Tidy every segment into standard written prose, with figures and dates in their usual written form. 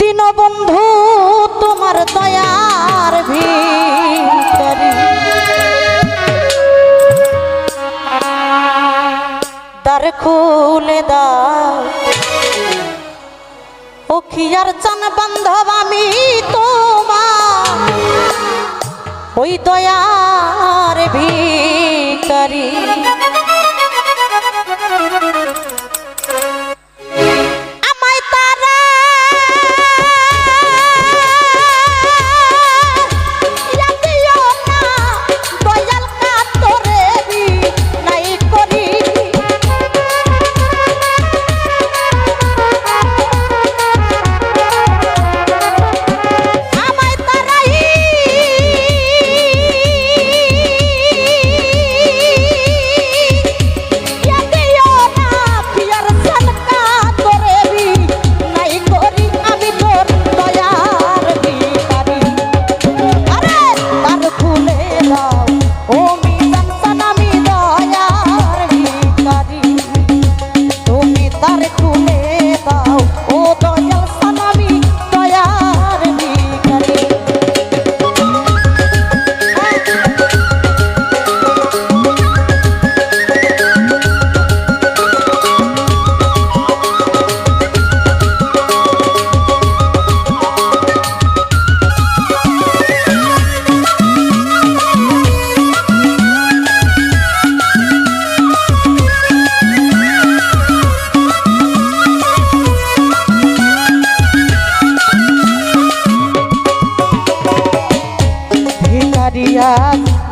দীনবন্ধু তোমার দয়ার ভিতরে দ্বার খুলে দাও অখিয়ার চান বান্ধব আমি তোমার ওই দয়ার ভিখারি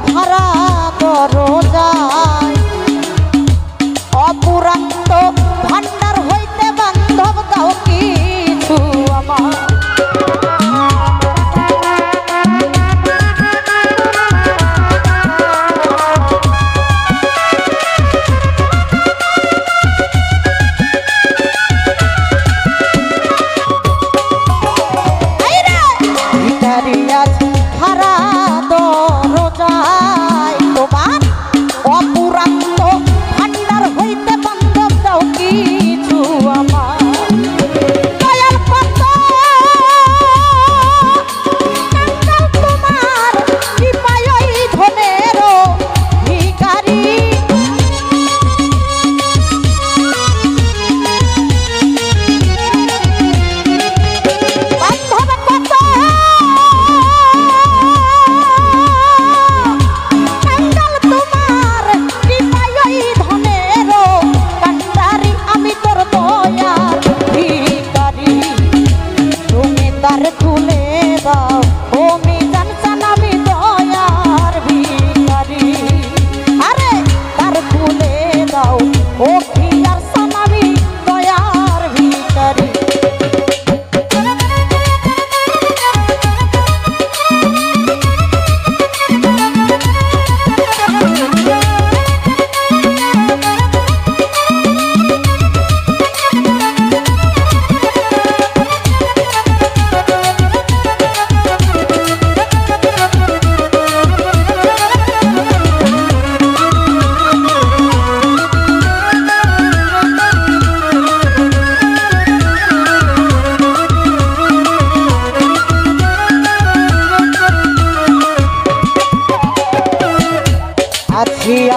হারা করো যায় অপুরান্ত ভান্ডার হইতে বান্ধব দাও কিছু আমার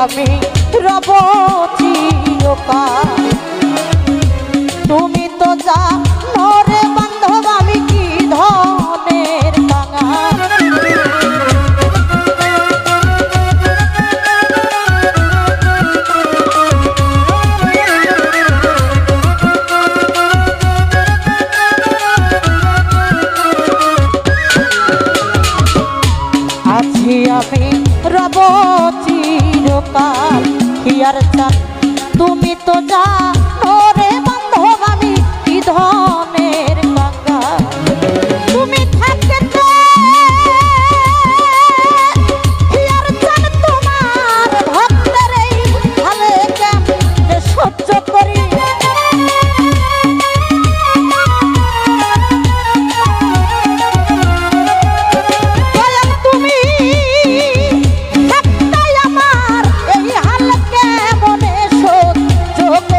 আমি রব চিরকাল তুমি তো জানো রে বান্ধব আমি কি ধনের কাঙাল আছি আমি রব চিরকাল হিয়ার চান তুমি তো জানো রে বান্ধব আমি কি ধনের কাঙাল তুমি থাকতে হিয়ার চান তোমার ভক্তের এই ভালে কেমনে সহ্য করি যোগ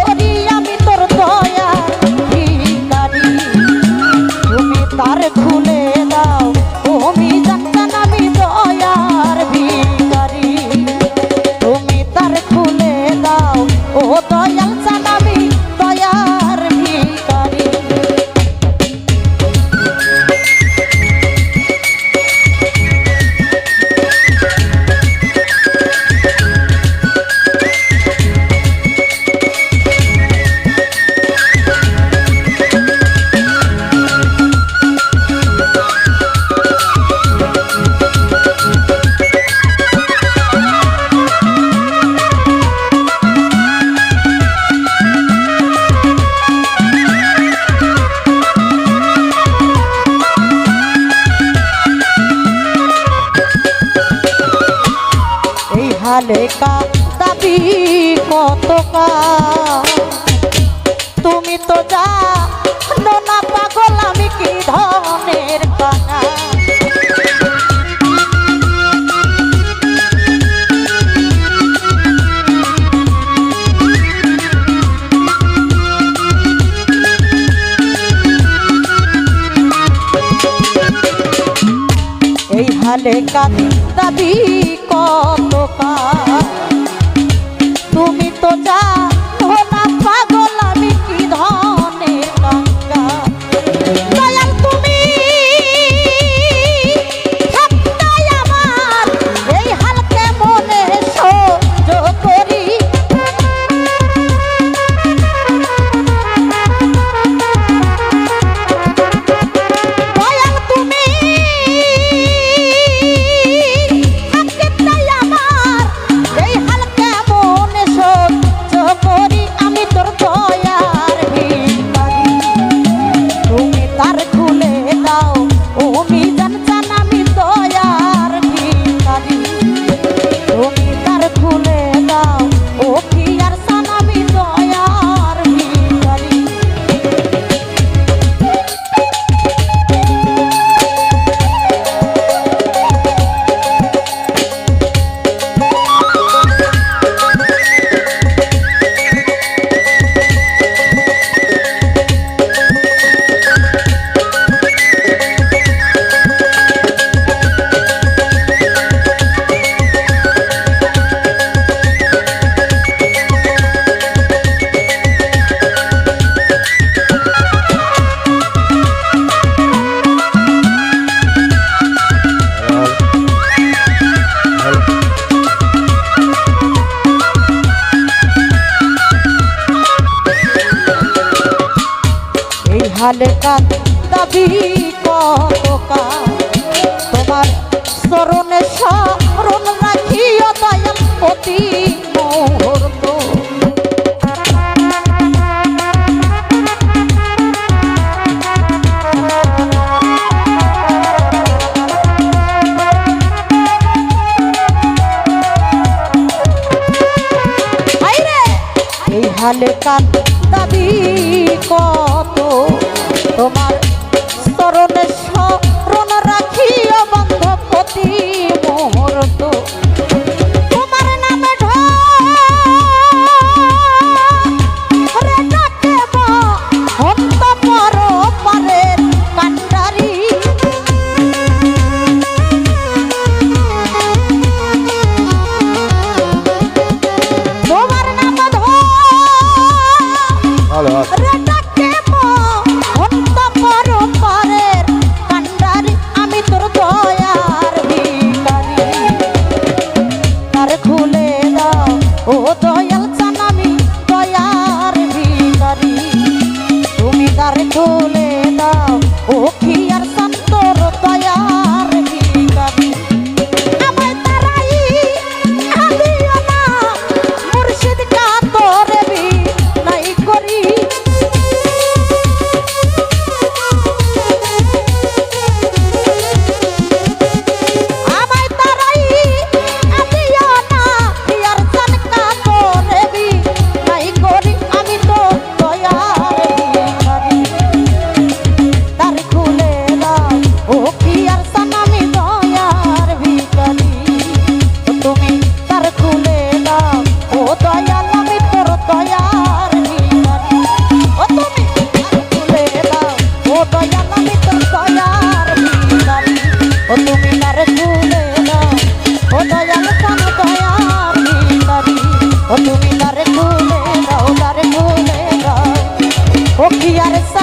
হালে কাঁদাবি কতকাল তুমি তো জানো না পাগল আমি কি ধনের কাঙ্গাল দয়াল তুমি থাকতাই আমার এই হালকে মনে সহ্য করি দয়াল তুমি থাকতাই আমার এই হালকে মনে সহ্য করি আমি তোর দয়ার ভিখারি তুমি তার খুলে দাও ও মিজান চান আমি দয়ার ভিখারি তুমি তার খুলে দাও ও খিয়ার চান আমি দয়ার ভিখারি এই হালে কাঁদাবি কতকাল তোমার চরণে শরণ রাখিও দয়াল প্রতি মুহূর্ত এই হালে কাঁদাবি কত তোমার চরণে শরণ রাখিও বন্ধ প্রতি মুহূর্ত তোমার নামে ঢরে ডাকিব হন্ত পর পারের কান্ডারি তোমার নাম রে ডাকিব হন্ত পর পারের কান্ডারি আমি তোর দয়ার ভিখারি তার খুলে দাও ও দয়াল চান আমি দয়ার ভিখারি তুমি তার খুলে দাও ও খিয়ার চান তোর দয়ার ভিখারি আমায় তারাই আদিও না মুর্শিদ কাতরে বি নাই করি আমায় তারাই আদিও না খিয়ার চান কাতরে বি নাই করি আমি তো দয়ার ভিখারি তার খুলে দাও ও খিয়ার চান আমি দয়ার ভিখারি তুমি তার খুলে দাও ও দয়াল আমি তোর দয়ার ভিখারি ও তুমি তার খুলে দাও ও দয়াল আমি তোর দয়ার ভিখারি ও তুমি তার খুলে দাও ও দয়াল চান দয়ার ভিখারি ও তুমি তার খুলে দাও ও খিয়ার চান